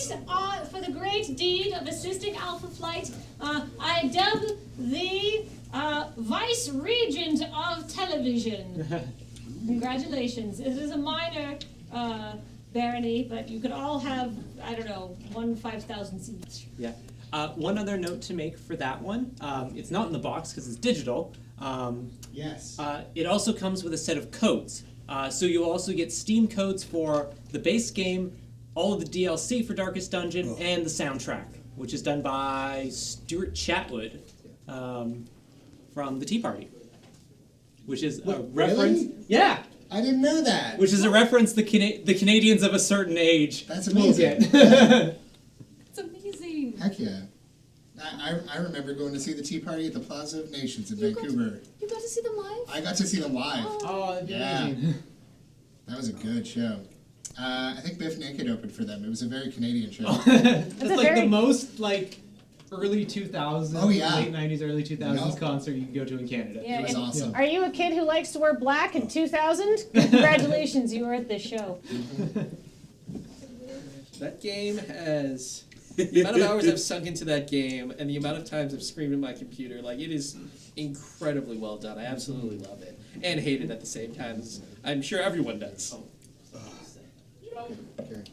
thanks for the great deed of assisting Alpha Flight, I dub the Vice Regent of Television. Congratulations. It is a minor barony, but you could all have, I don't know, 5,000 seats. Yeah. One other note to make for that one, it's not in the box because it's digital. Yes. It also comes with a set of codes. So you'll also get Steam codes for the base game, all of the DLC for Darkest Dungeon, and the soundtrack, which is done by Stuart Chatwood from the Tea Party. Which is a reference. Really? Yeah! I didn't know that. Which is a reference the Canadians of a certain age. That's amazing. It's amazing. Heck yeah. I remember going to see the Tea Party at the Plaza of Nations in Vancouver. You got to see them live? I got to see them live. Oh, Yeah. That was a good show. I think Biff Naked opened for them. It was a very Canadian show. That's like the most early 2000s, Oh, yeah. late 90s, early 2000s Yep. concert you can go to in Canada. Yeah, It was and awesome. Are you a kid who likes to wear black in 2000? Congratulations, you were at this show. That game has... The amount of hours I've sunk into that game and the amount of times I've screamed at my computer, it is incredibly well done. I absolutely love it. And hate it at the same time, as I'm sure everyone does. Okay.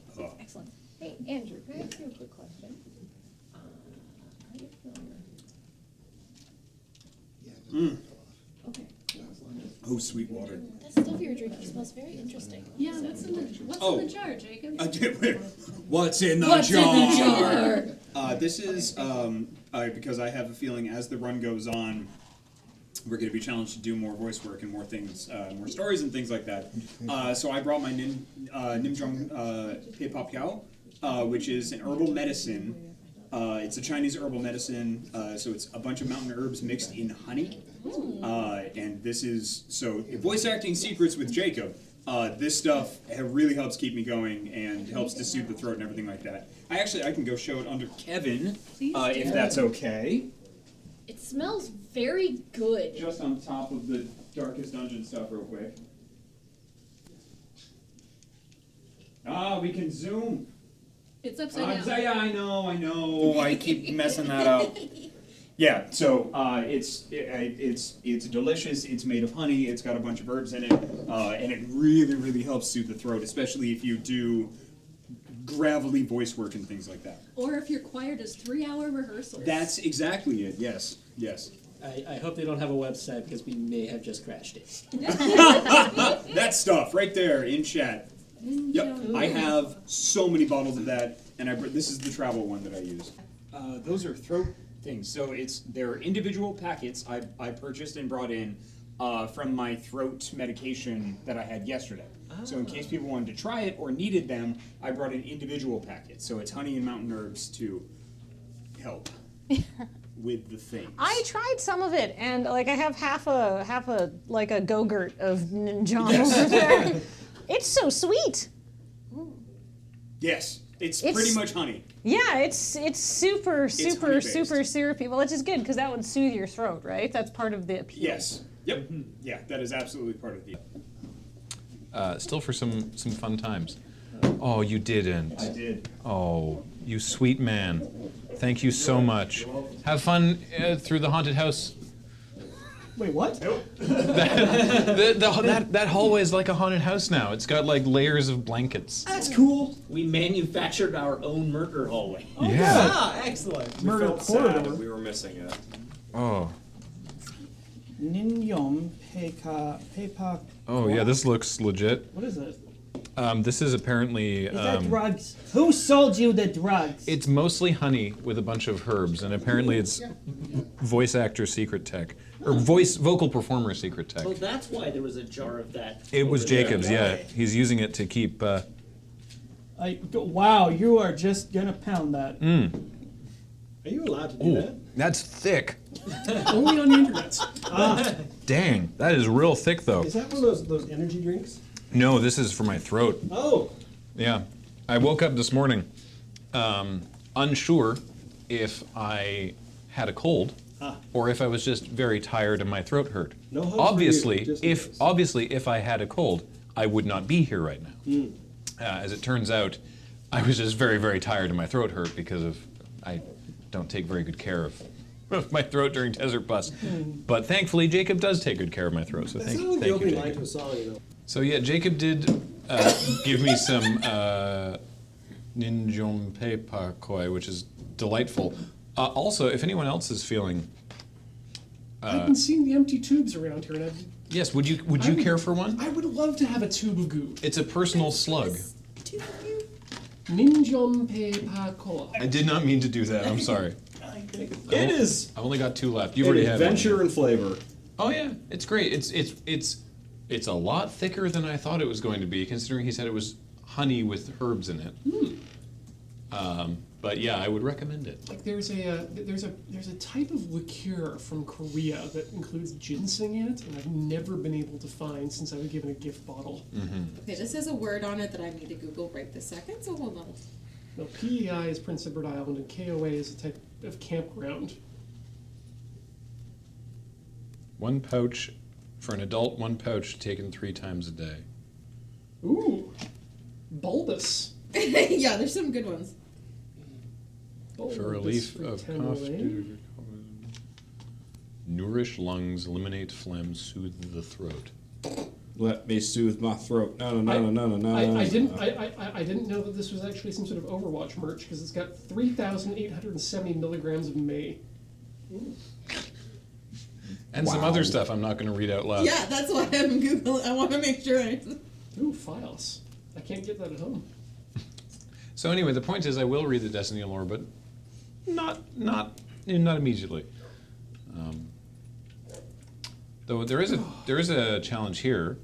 Excellent. Hey, Andrew, can I ask you a quick question? How do you feel? Okay. Oh, sweet water. That stuff you're drinking smells very interesting. Yeah, what's in the jar, Jacob? What's in the What's jar? in the jar? This is because I have a feeling as the run goes on, we're going to be challenged to do more voice work and more things, more stories and things like that. So I brought my Nimjong Pei Piao, which is an herbal medicine. It's a Chinese herbal medicine, so it's a bunch of mountain herbs mixed in honey. And this is, so voice acting secrets with Jacob. This stuff really helps keep me going and helps to soothe the throat and everything like that. I can go show it under Kevin, if that's okay. It smells very good. Just on top of the Darkest Dungeon stuff real quick. We can zoom. It's upside down. Yeah, I know. I keep messing that up. Yeah, so it's delicious. It's made of honey. It's got a bunch of herbs in it, and it really, really helps soothe the throat, especially if you do gravelly voice work and things like that. Or if your choir does 3-hour rehearsals. That's exactly it. Yes. I hope they don't have a website because we may have just crashed it. That stuff right there in chat. Yep, I have so many bottles of that, and this is the travel one that I use. Those are throat things. So they're individual packets I purchased and brought in from my throat medication that I had yesterday. So in case people wanted to try it or needed them, I brought in individual packets. So it's honey and mountain herbs to help with the things. I tried some of it, and I have half a go-gurt of Ninjong over there. It's so sweet. Yes, it's pretty much honey. Yeah, it's super honey-based. syrupy. Well, which is good because that would soothe your throat, right? That's part of the appeal. Yes. Yep. Yeah, that is absolutely part of the. Still for some fun times. Oh, you didn't. I did. Oh, you sweet man. Thank you so much. Have fun through the haunted house. Wait, what? That hallway is like a haunted house now. It's got layers of blankets. That's cool. We manufactured our own murder hallway. Oh, yeah. Ah, excellent. We felt sad that we were missing it. Oh. Ninyom Peipa. Oh yeah, this looks legit. What is it? This is apparently. Is that drugs? Who sold you the drugs? It's mostly honey with a bunch of herbs, and apparently it's voice actor secret tech. Or vocal performer secret tech. Well, that's why there was a jar of that. It was over there. Jacob's, yeah. He's using it to keep... Wow, you are just gonna pound that. Are you allowed to do that? That's thick. Only on the internet. Dang, that is real thick, though. Is that one of those energy drinks? No, this is for my throat. Oh. Yeah. I woke up this morning unsure if I had a cold or if I was just very tired and my throat hurt. No hope obviously, for you, if I had a cold, I would not be here right now. As it turns out, I was just very, very tired and my throat hurt because I don't take very good care of my throat during Desert Bus. But thankfully, Jacob does take good care of my throat, so That's thank not like the you, opening line Jacob. to a song, you know. So yeah, Jacob did give me some Ninjompe Pakoi, which is delightful. Also, if anyone else is feeling... I've been seeing the empty tubes around here, and Yes, would you care for one? I would love to have a tube of goo. It's a personal slug. Ninjompe Pakoa. I did not mean to do that, I'm sorry. It is I've only got 2 left. You've an already had one. adventure and flavor. Oh yeah, it's great. It's a lot thicker than I thought it was going to be, considering he said it was honey with herbs in it. But yeah, I would recommend it. Like there's a type of liqueur from Korea that includes ginseng in it, and I've never been able to find since I was given a gift bottle. Okay, this has a word on it that I need to Google right this second, so hold on. No, PEI is Prince Edward Island, and KOA is a type of campground. 1 pouch for an adult, 1 pouch taken 3 times a day. Ooh, bulbous. Yeah, there's some good ones. For relief of cough, nourish lungs, eliminate phlegm, soothe the throat. Let me soothe my throat. No. I didn't know that this was actually some sort of Overwatch merch because it's got 3,870 milligrams of May. And some other stuff I'm not going to read out loud. Yeah, that's why I'm Googling. I want to make sure I... Ooh, files. I can't get that at home. So anyway, the point is I will read the Destiny lore, but not immediately. Though there is a challenge here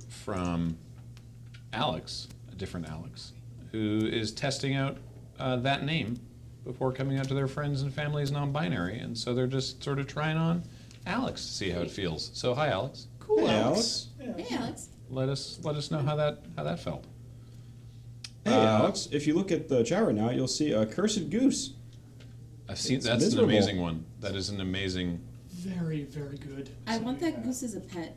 from Alex, a different Alex, who is testing out that name before coming out to their friends and families non-binary, and so they're just sort of trying on Alex to see how it feels. So hi, Alex. Cool, Hey, Alex. Hey, Alex. Let us know how that felt. Hey, Alex, if you look at the chat right now, you'll see a cursed goose. I've seen It's that's miserable. an amazing one. That is an amazing. Very, very good. I want that goose as a pet.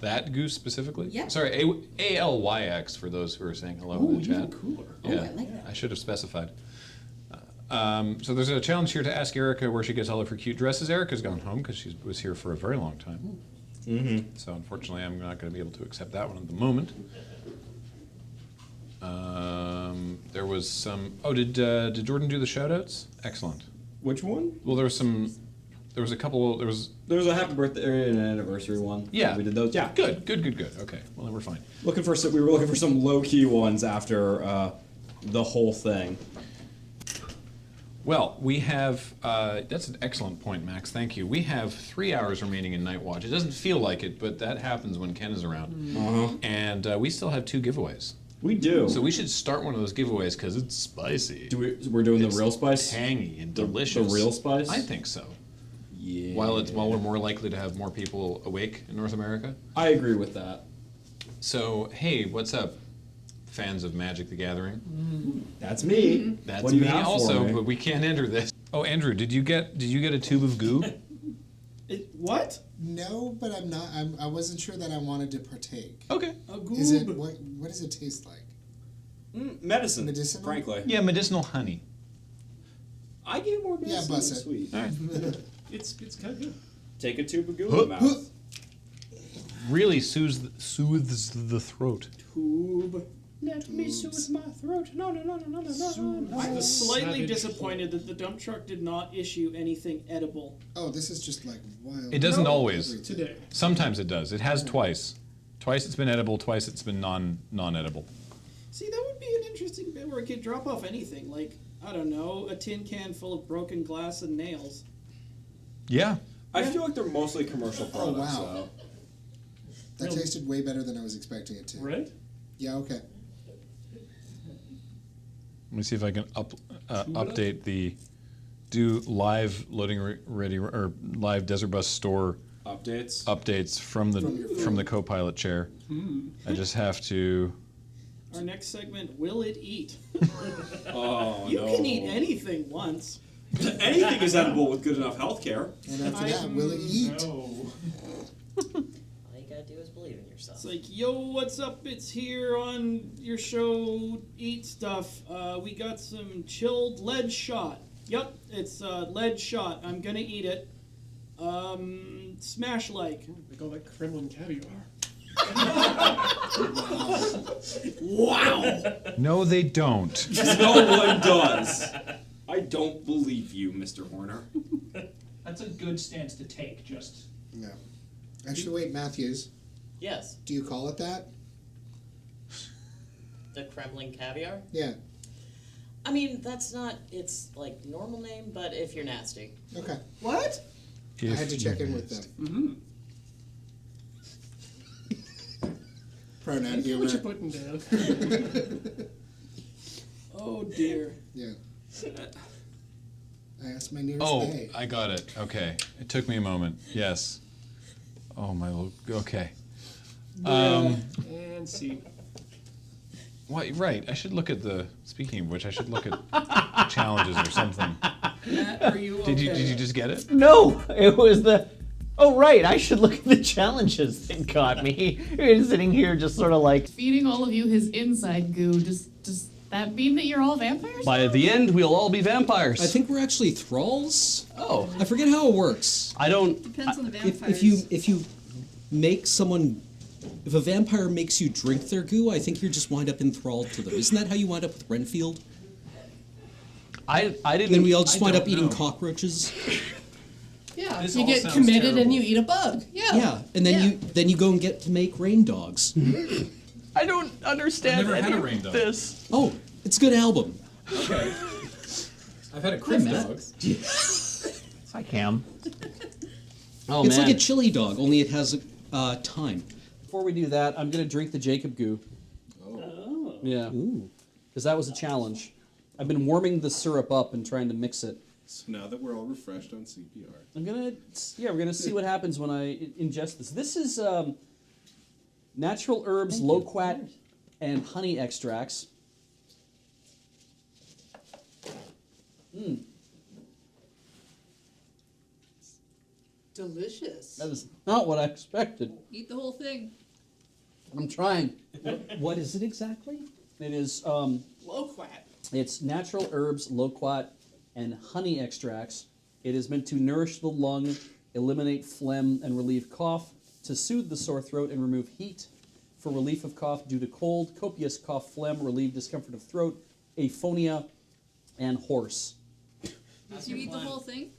That goose specifically? Yeah. Sorry, ALYX for those who are saying hello Ooh, in the even chat. cooler. Yeah, I like that. I should have specified. So there's a challenge here to ask Erica where she gets all of her cute dresses. Erica's gone home because she was here for a very long time. Mm-hmm. So unfortunately, I'm not going to be able to accept that one at the moment. There was some. Oh, did Jordan do the shoutouts? Excellent. Which one? Well, there was some. There was a couple. There was. There was a happy birthday and an anniversary one. Yeah, we did those. Yeah, Good. Okay, well then we're fine. We were looking for some low key ones after the whole thing. Well, we have, that's an excellent point, Max, thank you. We have 3 hours remaining in Night Watch. It doesn't feel like it, but that happens when Ken is around. Uh-huh. And we still have 2 giveaways. We do. So we should start one of those giveaways because it's spicy. We're doing It's the real spice? tangy and delicious. The real spice? I think so. Yeah. While we're more likely to have more people awake in North America. I agree with that. So, hey, what's up, fans of Magic the Gathering? That's me. That's What do you me have for also, me? but we can't enter this. Oh, Andrew, did you get a tube of goo? What? No, but I'm not. I wasn't sure that I wanted to partake. Okay. A goob. Is it what does it taste like? Medicine. Medicinal? Frankly. Yeah, medicinal honey. I get more Yeah, medicine bust than it. sweet. All right. It's kind of good. Take a tube of goo in the mouth. Really soothes the throat. Tube. Let me soothe my throat. No. I was slightly disappointed that the dump truck did not issue anything edible. Oh, this is just like wild. It doesn't always. Everything. Today. Sometimes it does. It has twice. Twice it's been edible. Twice it's been non-edible. See, that would be an interesting bit where it could drop off anything, like, I don't know, a tin can full of broken glass and nails. Yeah. I feel like they're mostly commercial Oh products. wow. That No. tasted way better than I was expecting it to. Right? Yeah. Okay. Let me see if I can update the live loading ready or live Desert Bus store updates from the co-pilot chair. I just have to. Our next segment, Will It Eat? Oh, You no. can eat anything once. Anything is edible with good enough health care. And after that, will it eat? All you gotta do is believe in yourself. yourself. It's like, yo, what's up? It's here on your show, Eat Stuff. We got some chilled lead shot. Yep, it's lead shot. I'm gonna eat it. Smash like. They call that Kremlin caviar. Wow! No, they don't. No one does. I don't believe you, Mr. Horner. That's a good stance to take, just... No. Actually, wait, Matthews. Yes. Do you call it that? The Kremlin caviar? Yeah. I mean, that's not its like normal name, but if you're nasty. Okay. What? I had to check in with them. Mm-hmm. Pronoun What humor. you're putting down. Oh dear. Yeah. I asked my nearest Oh, they. I got it. Okay. It took me a moment. Yes. Oh, my little... Okay. And see. What, right. I should look at the... Speaking of which, I should look at challenges or something. Matt, are you okay? Did you just get it? No, it was the... Oh, right, I should look at the challenges that got me. You're sitting here just sort of like... Feeding all of you his inside goo, does that mean that you're all vampires? By the end, we'll all be vampires. I think we're actually thralls. Oh. I forget how it works. I don't... Depends on the If vampires. if you make someone... If a vampire makes you drink their goo, I think you just wind up enthralled to them. Isn't that how you wind up with Renfield? I didn't... Then we all just I wind up don't eating know. cockroaches. Yeah, This you all get sounds committed terrible. and you eat a bug. Yeah. Yeah, and then you go and get to make rain dogs. I don't understand I've never had any a of rain dog. this. Oh, it's a good album. Okay. I've had a Chris Matt. dogs. Hi, Cam. Oh, It's man. like a chili dog, only it has time. Before we do that, I'm going to drink the Jacob goo. Oh. Yeah. Because that was a challenge. I've been warming the syrup up and trying to mix it. So now that we're all refreshed on CPR. We're gonna see what happens when I ingest this. This is natural herbs, loquat, and honey extracts. Delicious. That is not what I expected. Eat the whole thing. I'm trying. What is it exactly? It is Loquat. it's natural herbs, loquat, and honey extracts. It is meant to nourish the lung, eliminate phlegm, and relieve cough, to soothe the sore throat and remove heat, for relief of cough due to cold, copious cough, phlegm, relieve discomfort of throat, aphonia, and hoarse. Did you eat the whole thing?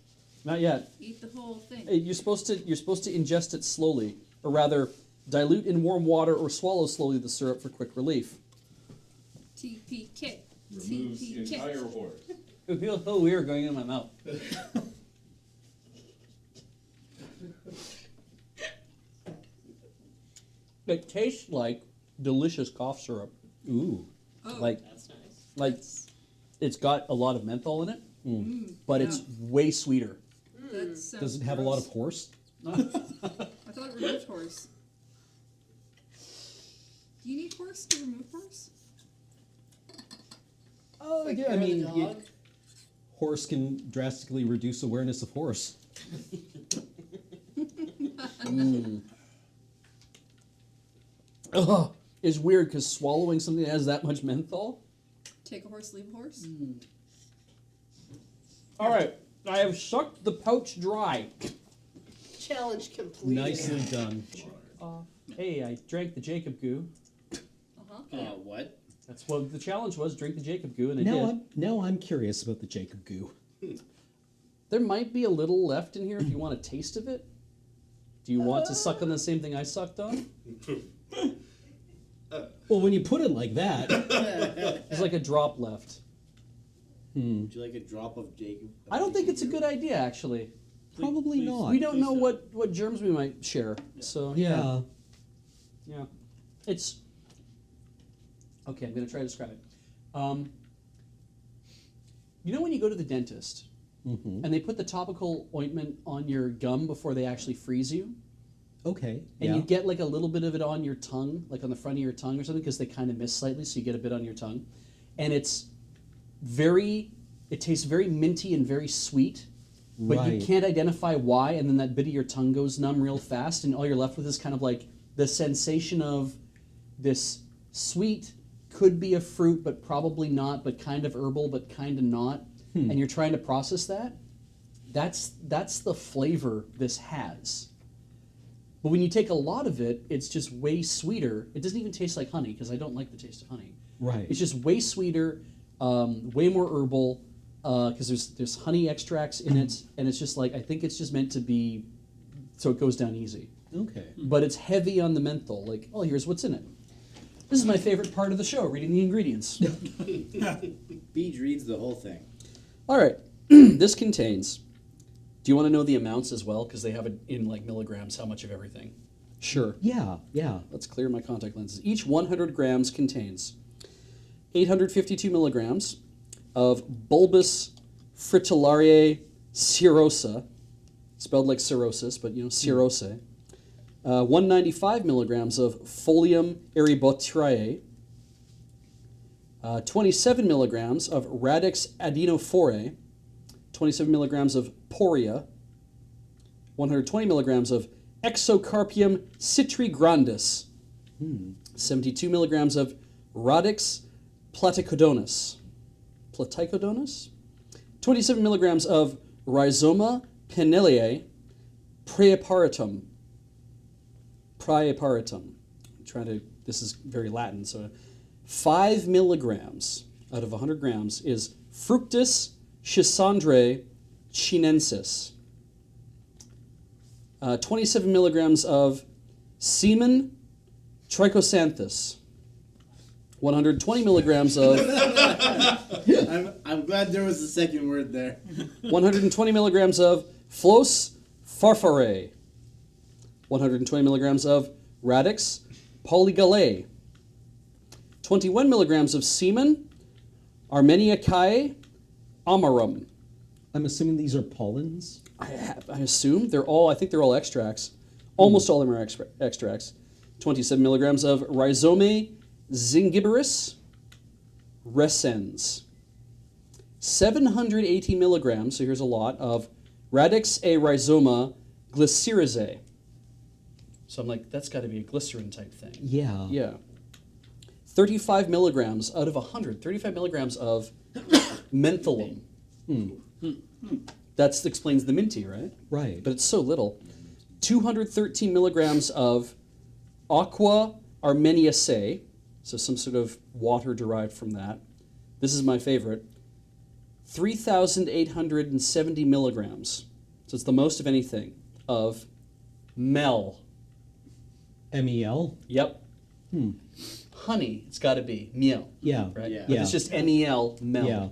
Not yet. Eat the whole thing. You're supposed to ingest it slowly, or rather, dilute in warm water or swallow slowly the syrup for quick relief. TPK. Removes the TPK. entire horse. It feels so weird going in my mouth. It tastes like delicious cough syrup. Ooh. Oh, Like, That's nice. like it's got a lot of menthol in it, but it's way sweeter. that sounds Does it have a lot of gross. horse? I thought it removed horse. Do you need horse to remove horse? Oh, Like yeah. I you're the mean, dog? horse can drastically reduce awareness of horse. Ugh, it's weird because swallowing something that has that much menthol. Take a horse, leave a horse? All right, I have sucked the pouch dry. Challenge completed. Nicely done. Hey, I drank the Jacob goo. Uh-huh. What? That's what the challenge was: drink the Jacob goo, and I Now did. I'm curious about the Jacob goo. There might be a little left in here if you want a taste of it. Do you want to suck on the same thing I sucked on? Well, when you put it like that, There's like a drop left. Would you like a drop of Jacob? I don't think it's a good idea, actually. probably not. We don't know what germs we might share, so Yeah. yeah. It's okay. I'm gonna try to describe it. You know when you go to the dentist Mm-hmm. and they put the topical ointment on your gum before they actually freeze you, Okay. and yeah. you get like a little bit of it on your tongue, like on the front of your tongue or something, because they kind of miss slightly, so you get a bit on your tongue, and it tastes very minty and very sweet, but you Right. can't identify why, and then that bit of your tongue goes numb real fast, and all you're left with is kind of like the sensation of this sweet, could be a fruit, but probably not, but kind of herbal, but kind of not, and you're trying to process that, that's the flavor this has. But when you take a lot of it, it's just way sweeter. It doesn't even taste like honey, because I don't like the taste of honey. Right. It's just way sweeter, way more herbal, because there's honey extracts in it, and it's just like, I think it's just meant to be, so it goes down easy. Okay. But it's heavy on the menthol. Like, oh, here's what's in it. This is my favorite part of the show, reading the ingredients. Beej reads the whole thing. All right, this contains, do you want to know the amounts as well? Because they have it in like milligrams, how much of everything. Sure. Yeah. Let's clear my contact lenses. Each 100 grams contains 852 milligrams of bulbous fritillariae cerosa, spelled like cirrhosis, but cirrhosae. 195 milligrams of Folium erybotriae, 27 milligrams of Radix adenophore, 27 milligrams of Poria, 120 milligrams of Exocarpium citrigrandis, 72 milligrams of Radix platycodonus, 27 milligrams of Rhizoma pennillae praeparatum. This is very Latin, so 5 milligrams out of 100 grams is Fructus Schisandre chinensis. 27 milligrams of Semen trichosanthus. 120 milligrams of... I'm glad there was a second word there. 120 milligrams of Flos farfarae. 120 milligrams of Radix polygalae. 21 milligrams of Semen Armeniacae amarum. I'm assuming these are pollens? I assume. I think they're all extracts. Almost all of them are extracts. 27 milligrams of Rhizome zingiberus recens. 780 milligrams, so here's a lot, of Radix a rhizoma glycerizae. So I'm like, that's got to be a glycerin type thing. Yeah. Yeah. 35 milligrams out of 100. 35 milligrams of mentholum. That explains the minty, right? Right. But it's so little. 213 milligrams of aqua armeniaceae, so some sort of water derived from that. This is my favorite. 3,870 milligrams, so it's the most of anything, of mel. MEL? Yep. Honey, it's got to be miel. Yeah. Right? Yeah. But it's just MEL, mel. Yeah.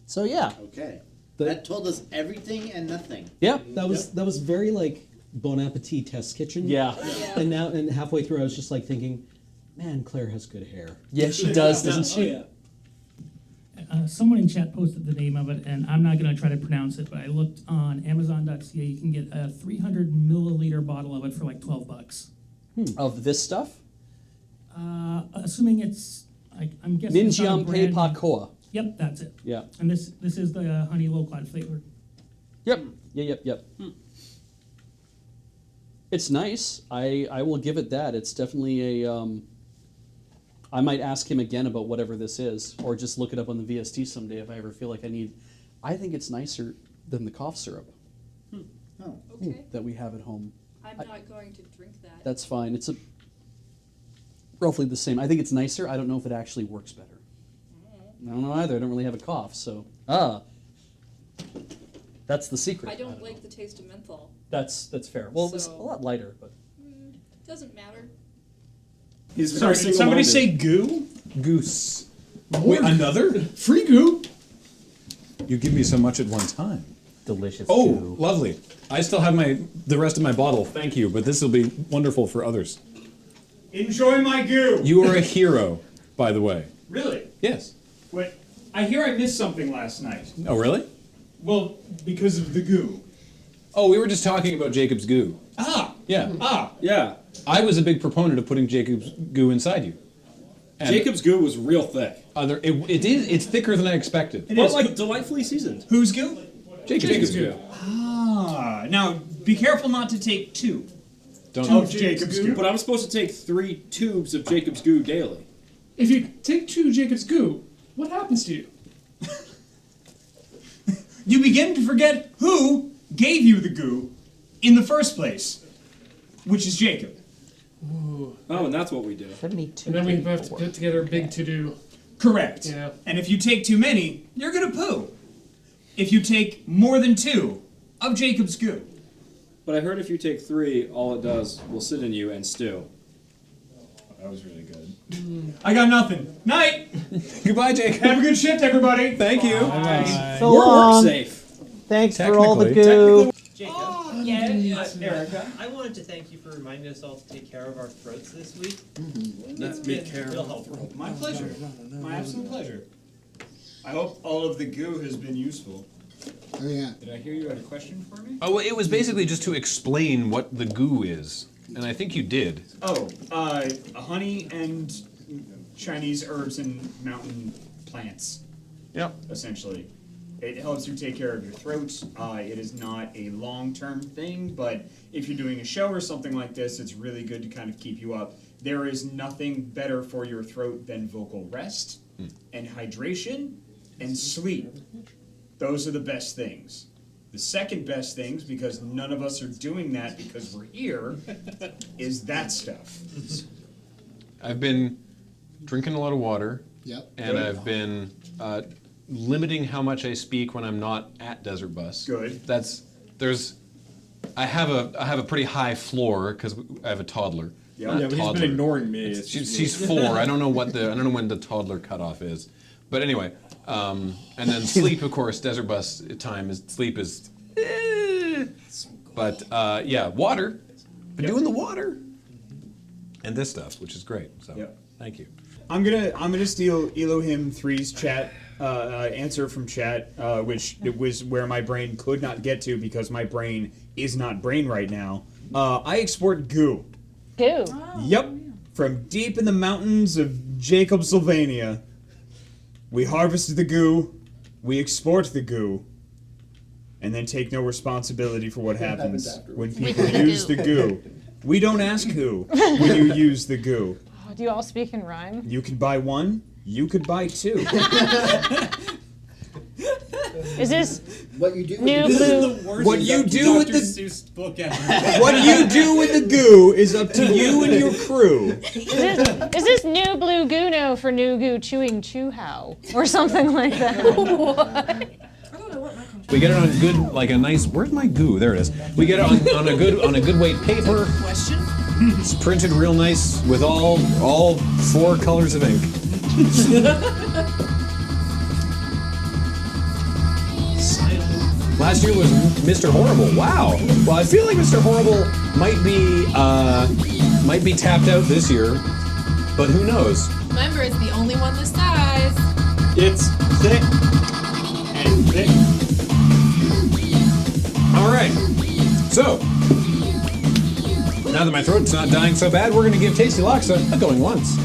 So yeah. Okay. That told us everything and nothing. Yeah. That was very like Bon Appetit Test Kitchen. Yeah. And halfway through I was just like thinking, man, Claire has good hair. Yeah, she does, doesn't she? Someone in chat posted the name of it, and I'm not going to try to pronounce it, but I looked on Amazon.ca. You can get a 300 milliliter bottle of it for like $12. Of this stuff? Assuming it's, I'm guessing it's not a Ninjiam brand- Pakoa. Yep, that's it. Yeah. And this is the honey low-cod flavor. Yep. Yep. It's nice. I will give it that. It's definitely a. I might ask him again about whatever this is, or just look it up on the VST someday if I ever feel like I need. I think it's nicer than the cough syrup Oh. Okay. that we have at home. I'm not going to drink that. That's fine. It's roughly the same. I think it's nicer. I don't know if it actually works better. I don't know either. I don't really have a cough, so that's the secret. I don't like the taste of menthol. That's fair. Well, it's a So- lot lighter, but Doesn't matter. He's Sorry, very did somebody single-minded. say goo? Goose. Wait, another? Free goo? You give me so much at one time. Delicious. Oh, goo. lovely. I still have the rest of my bottle. Thank you, but this will be wonderful for others. Enjoy my goo. You are a hero, by the way. Really? Yes. Wait, I hear I missed something last night. Oh, really? Well, because of the goo. Oh, we were just talking about Jacob's goo. Yeah. Yeah. I was a big proponent of putting Jacob's goo inside you. And Jacob's goo was real thick. It's thicker than I expected. But like delightfully seasoned. Whose goo? Jacob's goo. Ah, now be careful not to take two. Don't. Two Of Jacob's goo. But I'm supposed to take 3 tubes of Jacob's goo daily. If you take 2 Jacob's goo, what happens to you? You begin to forget who gave you the goo in the first place, which is Jacob. Ooh. Oh, and that's what we do. 72. And then we have to put together a big to-do. Correct. Yeah. And if you take too many, you're gonna poo. If you take more than 2 of Jacob's goo. But I heard if you take 3, all it does will sit in you and stew. That was really good. I got nothing. Night. Goodbye, Jacob. Have a good shift, everybody. Thank you. So We're long. work safe. Thanks for all the goo. Jacob. Erica. I wanted to thank you for reminding us all to take care of our throats this week. Let's It's be been careful. real helpful. My pleasure. My absolute pleasure. I hope all of the goo has been useful. Oh yeah. Did I hear you had a question for me? Oh, it was basically just to explain what the goo is, and I think you did. Oh, honey and Chinese herbs and mountain plants. Yep. Essentially. It helps you take care of your throat. It is not a long-term thing, but if you're doing a show or something like this, it's really good to kind of keep you up. There is nothing better for your throat than vocal rest and hydration and sleep. Those are the best things. The second best things, because none of us are doing that because we're here, is that stuff. I've been drinking a lot of water. Yep. And Good. I've been limiting how much I speak when I'm not at Desert Bus. Good. I have a pretty high floor because I have a toddler. Yeah, but he's been ignoring me. It's She's 4. I don't know when the toddler cutoff is, but anyway. And then sleep, of course. Desert Bus time is sleep is. But yeah, water. Been doing the water. And this stuff, which is great. So thank you. I'm gonna steal Elohim 3's chat answer from chat, which it was where my brain could not get to because my brain is not brain right now. I export goo. Goo. Yep, from deep in the mountains of Jacob, Sylvania. We harvest the goo, we export the goo, and then take no responsibility for what happens when people use the goo. We don't ask who when you use the goo. Oh, do you all speak in rhyme? You could buy 1, you could buy 2. Is this what you do? new blue? What you do with the Seuss book ever. what you do with the goo is up to you and your crew. Is this new blue Guno for new goo chewing chew how or something like that? What? We get it on good, like a nice. Where's my goo? There it is. We get it on a good weight paper. Question? It's printed real nice with all 4 colors of ink. Last year was Mr. Horrible. Wow. Well, I feel like Mr. Horrible might be tapped out this year, but who knows? Remember, it's the only one this size. It's thick and thick. All right. So now that my throat's not dying so bad, we're gonna give Tasty Laksa a going once.